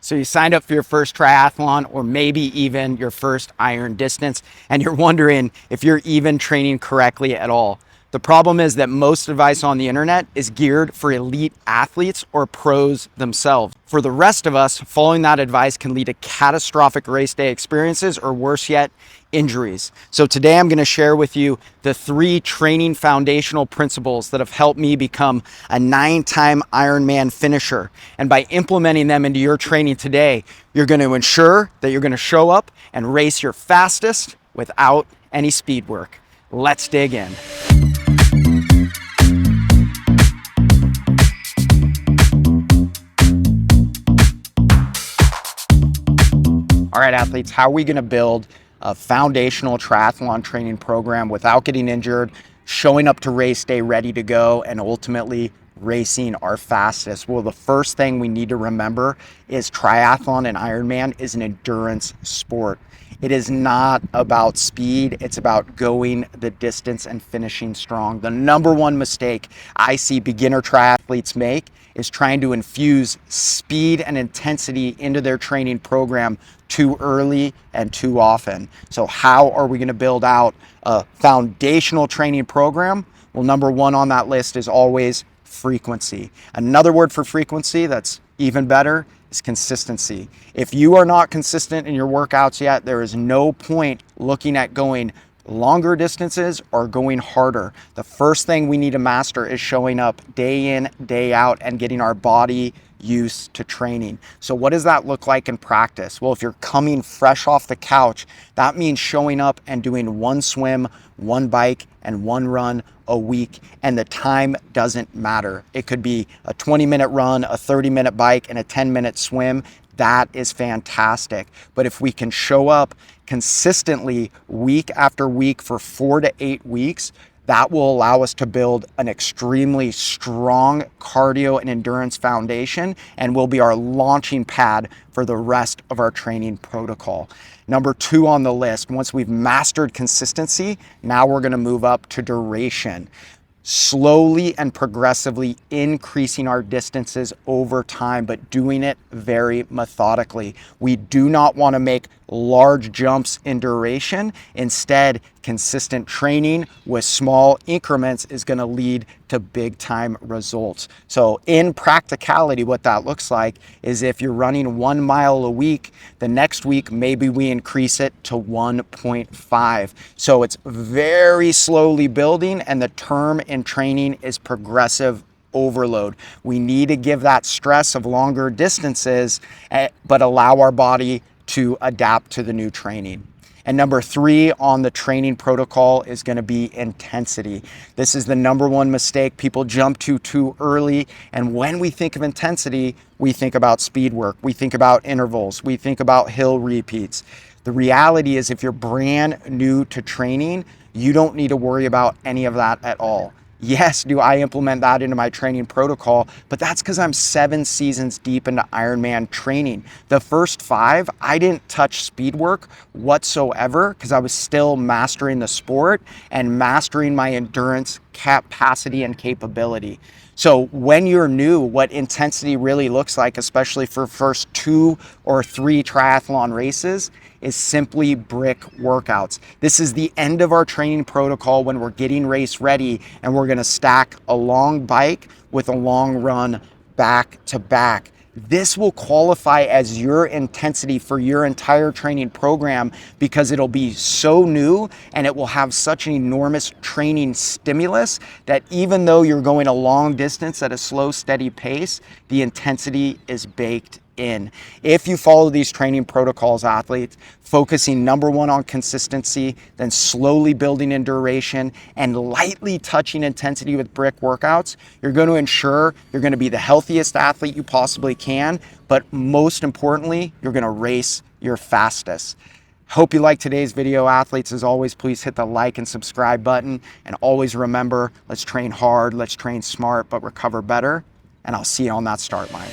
So you signed up for your first triathlon or maybe even your first iron distance, and you're wondering if you're even training correctly at all. The problem is that most advice on the internet is geared for elite athletes or pros themselves. For the rest of us, following that advice can lead to catastrophic race day experiences or worse yet, injuries. So today I'm going to share with you the 3 training foundational principles that have helped me become a 9-time Ironman finisher. And by implementing them into your training today, you're going to ensure that you're going to show up and race your fastest without any speed work. Let's dig in. All right, athletes, how are we going to build a foundational triathlon training program without getting injured, showing up to race day ready to go, and ultimately racing our fastest? Well, the first thing we need to remember is triathlon and Ironman is an endurance sport. It is not about speed, it's about going the distance and finishing strong. The number one mistake I see beginner triathletes make is trying to infuse speed and intensity into their training program too early and too often. So how are we going to build out a foundational training program? Well, number one on that list is always frequency. Another word for frequency that's even better is consistency. If you are not consistent in your workouts yet, there is no point looking at going longer distances or going harder. The first thing we need to master is showing up day in, day out and getting our body used to training. So what does that look like in practice? Well, if you're coming fresh off the couch, that means showing up and doing 1 swim, 1 bike, and 1 run a week, and the time doesn't matter. It could be a 20-minute run, a 30-minute bike, and a 10-minute swim. That is fantastic. But if we can show up consistently week after week for 4 to 8 weeks, that will allow us to build an extremely strong cardio and endurance foundation and will be our launching pad for the rest of our training protocol. Number 2 on the list, once we've mastered consistency, now we're going to move up to duration. Slowly and progressively increasing our distances over time, but doing it very methodically. We do not want to make large jumps in duration. Instead, consistent training with small increments is going to lead to big time results. So in practicality, what that looks like is if you're running 1 mile a week, the next week, maybe we increase it to 1.5. So it's very slowly building, and the term in training is progressive overload. We need to give that stress of longer distances, but allow our body to adapt to the new training. And number 3 on the training protocol is going to be intensity. This is the number one mistake people jump to too early. And when we think of intensity, we think about speed work, we think about intervals, we think about hill repeats. The reality is if you're brand new to training, you don't need to worry about any of that at all. Yes, do I implement that into my training protocol, but that's because I'm 7 seasons deep into Ironman training. The first 5, I didn't touch speed work whatsoever because I was still mastering the sport and mastering my endurance capacity and capability. So when you're new, what intensity really looks like, especially for first 2 or 3 triathlon races, is simply brick workouts. This is the end of our training protocol when we're getting race ready and we're gonna stack a long bike with a long run back to back. This will qualify as your intensity for your entire training program because it'll be so new and it will have such an enormous training stimulus that even though you're going a long distance at a slow, steady pace, the intensity is baked in. If you follow these training protocols, athletes, focusing number 1 on consistency, then slowly building in duration and lightly touching intensity with brick workouts, you're going to ensure you're going to be the healthiest athlete you possibly can, but most importantly, you're going to race your fastest. Hope you liked today's video, athletes. As always, please hit the like and subscribe button, and always remember, let's train hard, let's train smart, but recover better, and I'll see you on that start line.